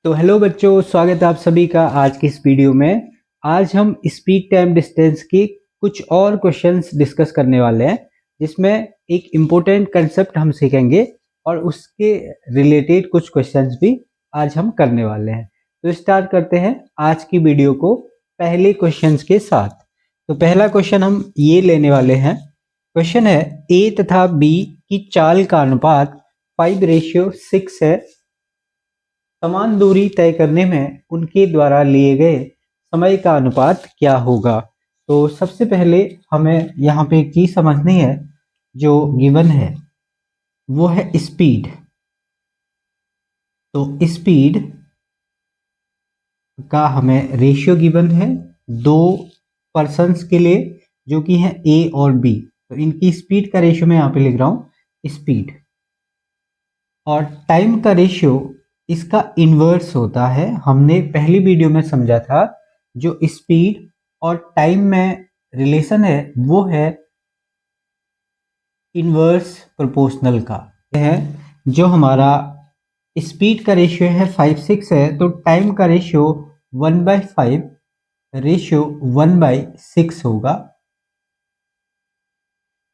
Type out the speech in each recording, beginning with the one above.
तो हेलो बच्चों, स्वागत है आप सभी का आज की इस वीडियो में। आज हम स्पीड टाइम डिस्टेंस की कुछ और क्वेश्चंस डिस्कस करने वाले हैं, जिसमें एक इम्पोर्टेंट कंसेप्ट हम सीखेंगे और उसके रिलेटेड कुछ क्वेश्चंस भी आज हम करने वाले हैं। तो स्टार्ट करते हैं आज की वीडियो को पहले क्वेश्चंस के साथ। तो पहला क्वेश्चन हम ये लेने वाले हैं। क्वेश्चन है, ए तथा बी की चाल का अनुपात 5:6 है। समान दूरी तय करने में उनके द्वारा लिए गए समय का अनुपात क्या होगा। तो सबसे पहले हमें यहाँ पे एक चीज समझनी है, जो गिवन है वो है स्पीड। तो स्पीड का हमें रेशियो गिवन है दो पर्सन्स के लिए, जो कि है ए और बी। तो इनकी स्पीड का रेशियो मैं यहाँ पे लिख रहा हूँ स्पीड, और टाइम का रेशियो इसका इन्वर्स होता है। हमने पहली वीडियो में समझा था जो स्पीड और टाइम में रिलेशन है वो है इन्वर्स प्रोपोर्शनल का है। जो हमारा स्पीड का रेशियो है 5:6 है, तो टाइम का रेशियो 1/5 रेशियो 1/6 होगा,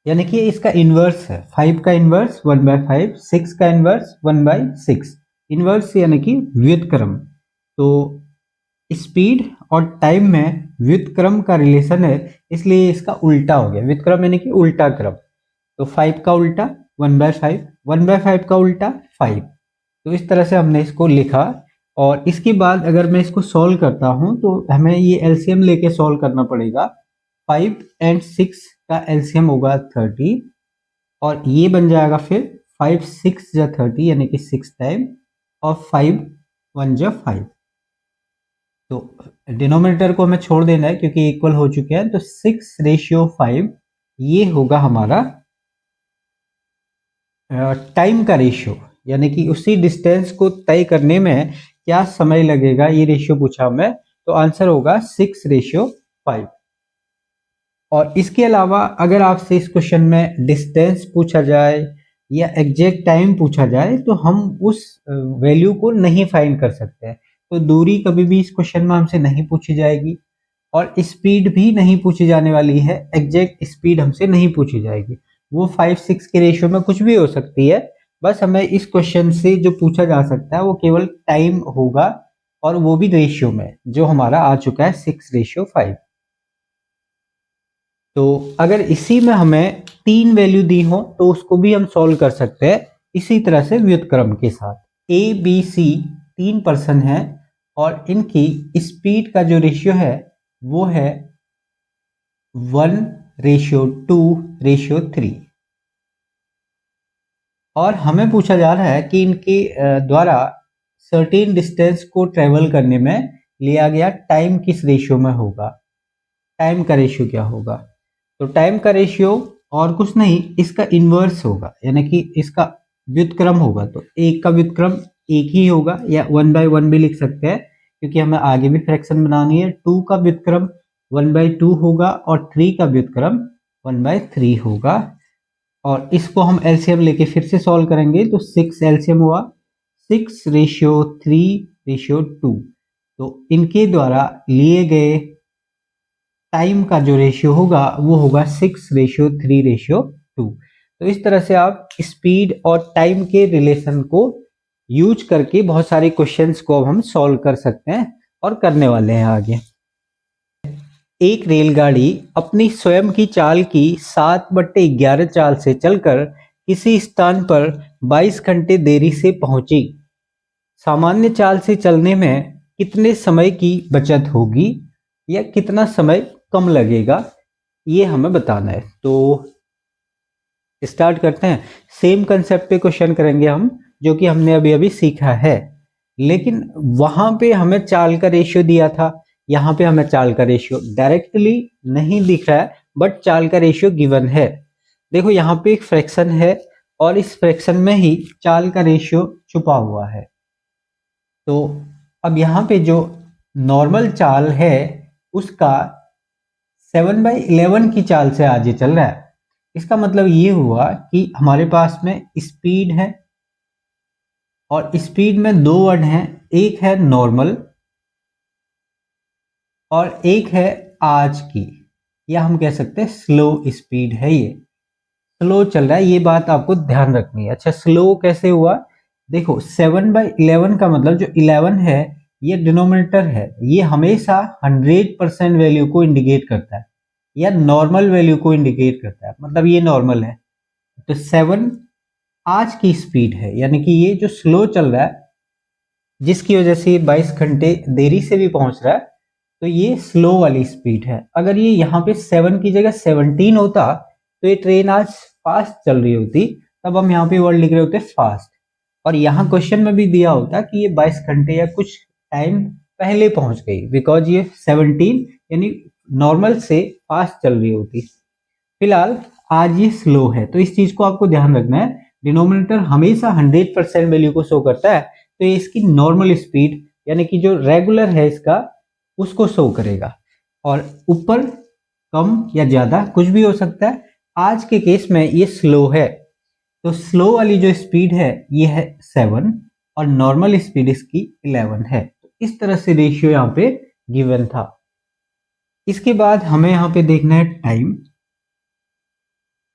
यानी कि इसका इन्वर्स है। 5 का इन्वर्स 1/5, 6 का इन्वर्स 1/6। इन्वर्स यानी कि व्युत्क्रम। तो स्पीड और टाइम में व्युत्क्रम का रिलेशन है, इसलिए इसका उल्टा हो गया। व्युत्क्रम यानी कि उल्टा क्रम। तो 5 का उल्टा 1/5, 1/5 का उल्टा 5। तो इस तरह से हमने इसको लिखा। और इसके बाद अगर मैं इसको सॉल्व करता हूं तो हमें ये एलसीएम लेके सॉल्व करना पड़ेगा। 5 और 6 का एलसीएम होगा 30, और ये बन जाएगा फिर 5 6 जा 30 यानी कि 6 टाइम, और 5 1 जा 5। तो डिनोमिनेटर को हमें छोड़ देना है क्योंकि इक्वल हो चुके हैं। तो 6:5 ये होगा हमारा टाइम का रेशियो, यानी कि उसी डिस्टेंस को तय करने में क्या समय लगेगा, ये रेशियो पूछा हमें। तो आंसर होगा 6:5। और इसके अलावा अगर आपसे इस क्वेश्चन में डिस्टेंस पूछा जाए या एग्जैक्ट टाइम पूछा जाए तो हम उस वैल्यू को नहीं फाइंड कर सकते हैं। तो दूरी कभी भी इस क्वेश्चन में हमसे नहीं पूछी जाएगी, और स्पीड भी नहीं पूछी जाने वाली है। एग्जैक्ट स्पीड हमसे नहीं पूछी जाएगी। वो 5-6 के रेशियो में कुछ भी हो सकती है। बस हमें इस क्वेश्चन से जो पूछा जा सकता है वो केवल टाइम होगा, और वो भी रेशियो में, जो हमारा आ चुका है 6:5। तो अगर इसी में हमें 3 वैल्यू दी हो तो उसको भी हम सॉल्व कर सकते हैं इसी तरह से व्युत्क्रम के साथ। ए बी सी 3 पर्सन है, और इनकी स्पीड का जो रेशियो है वो है 1:2:3। और हमें पूछा जा रहा है कि इनके द्वारा सर्टेन डिस्टेंस को ट्रेवल करने में लिया गया टाइम किस रेशियो में होगा। टाइम का रेशियो क्या होगा। तो टाइम का रेशियो और कुछ नहीं, इसका इन्वर्स होगा, यानी कि इसका व्युत्क्रम होगा। तो एक का व्युत्क्रम एक ही होगा, या 1/1 भी लिख सकते हैं क्योंकि हमें आगे भी फ्रैक्शन बनानी है। 2 का व्युत्क्रम 1/2 होगा, और 3 का व्युत्क्रम 1/3 होगा। और इसको हम एलसीएम लेके फिर से सॉल्व करेंगे। तो 6 एलसीएम हुआ 6:3:2। तो इनके द्वारा लिए गए टाइम का जो रेशियो होगा वो होगा 6:3:2। तो इस तरह से आप स्पीड और टाइम के रिलेशन को यूज करके बहुत सारे क्वेश्चंस को अब हम सॉल्व कर सकते हैं, और करने वाले हैं आगे। एक रेलगाड़ी अपनी स्वयं की चाल की 7/11 चाल से चलकर किसी स्थान पर 22 घंटे देरी से पहुंची। सामान्य चाल से चलने में कितने समय की बचत होगी, या कितना समय कम लगेगा, ये हमें बताना है। तो स्टार्ट करते हैं। सेम कंसेप्ट पे क्वेश्चन करेंगे हम, जो कि हमने अभी अभी सीखा है, लेकिन वहां पे हमें चाल का रेशियो दिया था। यहाँ पे हमें चाल का रेशियो डायरेक्टली नहीं दिख रहा है, बट चाल का रेशियो गिवन है। देखो यहाँ पे एक फ्रैक्शन है, और इस फ्रैक्शन में ही चाल का रेशियो छुपा हुआ है। तो अब यहाँ पे जो नॉर्मल चाल है उसका 7/11 की चाल से आगे चल रहा है। इसका मतलब ये हुआ कि हमारे पास में स्पीड है, और स्पीड में दो वर्ड हैं, एक है नॉर्मल और एक है आज की, या हम कह सकते हैं स्लो स्पीड है। ये स्लो चल रहा है, ये बात आपको ध्यान रखनी है। अच्छा, स्लो कैसे हुआ? देखो 7/11 का मतलब जो 11 है ये डिनोमिनेटर है, ये हमेशा 100% वैल्यू को इंडिकेट करता है या नॉर्मल वैल्यू को इंडिकेट करता है, मतलब ये नॉर्मल है। तो 7 आज की स्पीड है, यानी कि ये जो स्लो चल रहा है जिसकी वजह से 22 घंटे देरी से भी पहुंच रहा है, तो ये स्लो वाली स्पीड है। अगर ये यहाँ पे 7 की जगह 17 होता तो ये ट्रेन आज फास्ट चल रही होती, तब हम यहाँ पे वर्ड लिख रहे होते फास्ट, और यहाँ क्वेश्चन में भी दिया होता कि ये 22 घंटे या कुछ टाइम पहले पहुंच गई, बिकॉज ये 17 यानी नॉर्मल से फास्ट चल रही होती। फिलहाल आज ये स्लो है, तो इस चीज को आपको ध्यान रखना है। डिनोमिनेटर हमेशा 100% वैल्यू को शो करता है, तो ये इसकी नॉर्मल स्पीड यानी कि जो रेगुलर है इसका उसको शो करेगा, और ऊपर कम या ज्यादा कुछ भी हो सकता है। आज के केस में ये स्लो है, तो स्लो वाली जो स्पीड है ये है 7 और नॉर्मल स्पीड इसकी 11 है। तो इस तरह से रेशियो यहाँ पे गिवन था। इसके बाद हमें यहाँ पे देखना है टाइम।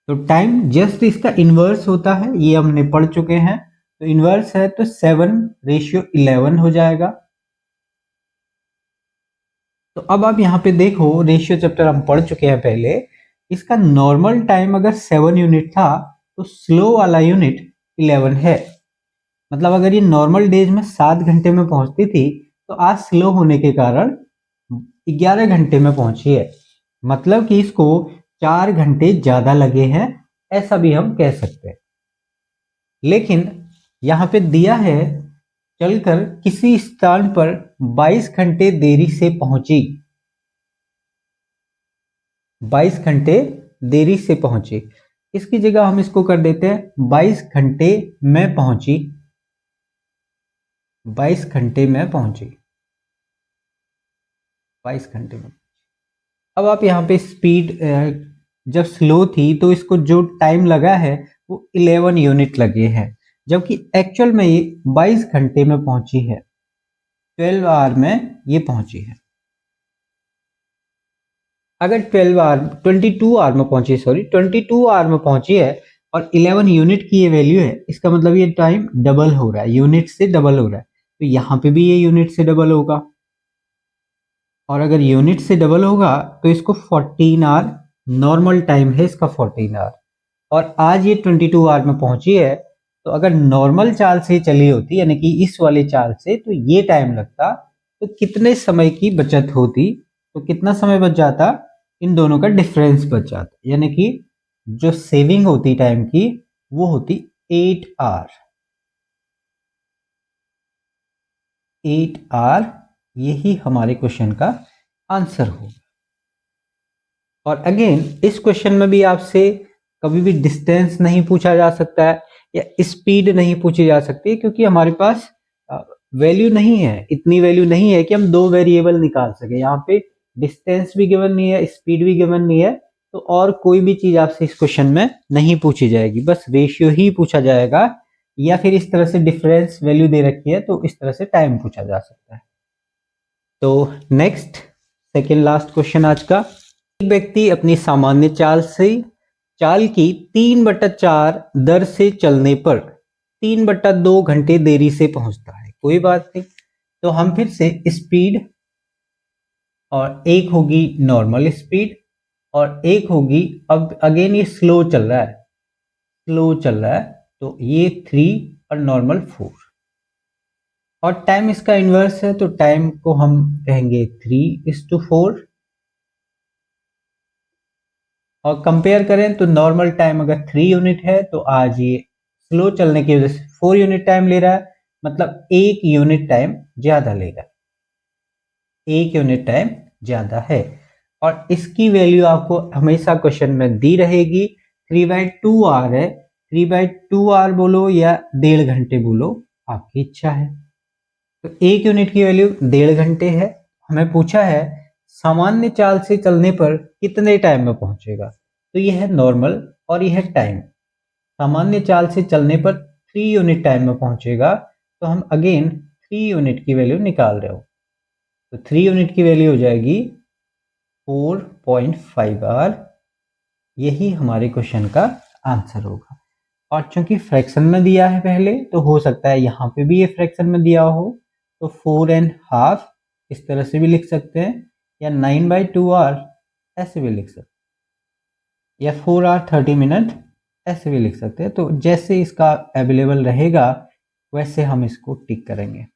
तो टाइम जस्ट इसका इन्वर्स होता है, ये हमने पढ़ चुके हैं। तो इन्वर्स है तो 7/11 हो जाएगा। तो अब आप यहाँ पे देखो, रेशियो चैप्टर हम पढ़ चुके हैं पहले। इसका नॉर्मल टाइम अगर 7 यूनिट था तो स्लो वाला यूनिट 11 है। मतलब अगर ये नॉर्मल डेज में 7 घंटे में पहुंचती थी तो आज स्लो होने के कारण 11 घंटे में पहुंची है, मतलब कि इसको 4 घंटे ज्यादा लगे हैं, ऐसा भी हम कह सकते हैं। लेकिन यहाँ पे दिया है चलकर किसी स्थान पर 22 घंटे देरी से पहुंची, 22 घंटे देरी से पहुंची। इसकी जगह हम इसको कर देते हैं 22 घंटे में पहुंची, 22 घंटे में पहुंची, 22 घंटे में। अब आप यहाँ पे स्पीड जब स्लो थी तो इसको जो टाइम लगा है वो 11 यूनिट लगे हैं, जबकि एक्चुअल में ये 22 घंटे में पहुंची है, 12 आवर में ये पहुंची है। अगर 12 आवर 22 आवर में पहुंची, सॉरी 22 आवर में पहुंची है और 11 यूनिट की ये वैल्यू है, इसका मतलब ये टाइम डबल हो रहा है, यूनिट से डबल हो रहा है। तो यहाँ पे भी ये यूनिट से डबल होगा, और अगर यूनिट से डबल होगा तो इसको 14 आवर नॉर्मल टाइम है इसका 14 आवर, और आज ये 22 आवर में पहुंची है। तो अगर नॉर्मल चाल से चली होती यानी कि इस वाले चाल से, तो ये टाइम लगता, तो कितने समय की बचत होती? तो कितना समय बच जाता? इन दोनों का डिफरेंस बच जाता, यानी कि जो सेविंग होती टाइम की वो होती 8 आवर, 8 आवर। यही हमारे क्वेश्चन का आंसर होगा। और अगेन इस क्वेश्चन में भी आपसे कभी भी डिस्टेंस नहीं पूछा जा सकता है या स्पीड नहीं पूछी जा सकती, क्योंकि हमारे पास वैल्यू नहीं है, इतनी वैल्यू नहीं है कि हम दो वेरिएबल निकाल सके। यहाँ पे डिस्टेंस भी गिवन नहीं है, स्पीड भी गिवन नहीं है, तो और कोई भी चीज आपसे इस क्वेश्चन में नहीं पूछी जाएगी, बस रेशियो ही पूछा जाएगा, या फिर इस तरह से डिफरेंस वैल्यू दे रखी है तो इस तरह से टाइम पूछा जा सकता है। तो नेक्स्ट सेकेंड लास्ट क्वेश्चन आज का। एक व्यक्ति अपनी सामान्य चाल की 3/4 दर से चलने पर 3/2 घंटे देरी से पहुंचता है। कोई बात नहीं, तो हम फिर से स्पीड, और एक होगी नॉर्मल स्पीड और एक होगी, अब अगेन ये स्लो चल रहा है, स्लो चल रहा है, तो ये 3 और नॉर्मल 4, और टाइम इसका इन्वर्स है तो टाइम को हम कहेंगे 3:4। और कंपेयर करें तो नॉर्मल टाइम अगर 3 यूनिट है तो आज ये स्लो चलने की वजह से 4 यूनिट टाइम ले रहा है, मतलब 1 यूनिट टाइम ज्यादा लेगा, 1 यूनिट टाइम ज्यादा है। और इसकी वैल्यू आपको हमेशा क्वेश्चन में दी रहेगी, 3/2 आवर है, 3/2 आवर बोलो या 1.5 घंटे बोलो, आपकी इच्छा है। तो 1 यूनिट की वैल्यू 1.5 घंटे है। हमें पूछा है सामान्य चाल से चलने पर कितने टाइम में पहुंचेगा, तो यह है नॉर्मल और यह है टाइम। सामान्य चाल से चलने पर 3 यूनिट टाइम में पहुंचेगा, तो हम अगेन 3 यूनिट की वैल्यू निकाल रहे हो, तो 3 यूनिट की वैल्यू हो जाएगी 4.5 आवर। यही हमारे क्वेश्चन का आंसर होगा। और चूंकि फ्रैक्शन में दिया है पहले, तो हो सकता है यहाँ पे भी ये फ्रैक्शन में दिया हो, तो 4.5 इस तरह से भी लिख सकते हैं, या 9/2 आवर ऐसे भी लिख सकते हैं, या 4 आवर 30 मिनट ऐसे भी लिख सकते हैं। तो जैसे इसका अवेलेबल रहेगा वैसे हम इसको टिक करेंगे।